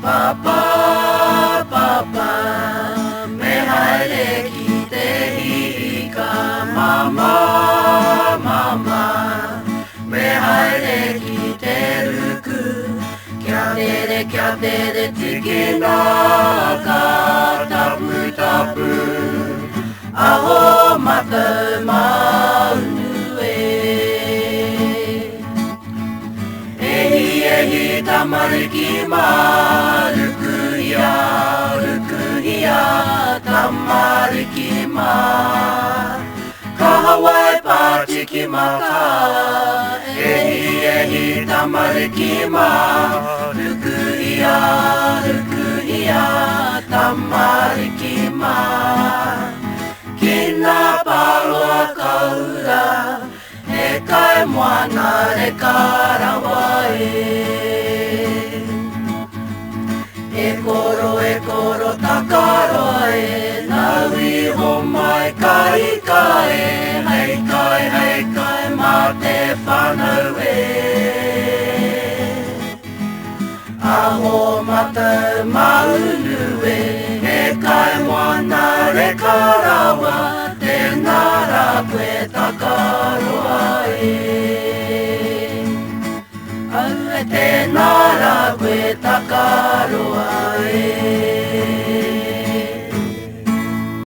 Papa, papa, me haere ki te hika. Mama, mama, me haere ki te ruku. Kia tere tiki nā ka tapu tapu. Aho matau maunu Ehi tamariki rukuhia, tamariki ka Hawaii pātiki maka. Ehi tamariki rukuhia, tamariki Kina paloa kaura, he kai moana re karawa E koro takaro Naui homai kai Hei kai ma te whanau Aho matau maunu He kai moana re karawa Te ngara koe takaroa Au te nara koe takaroa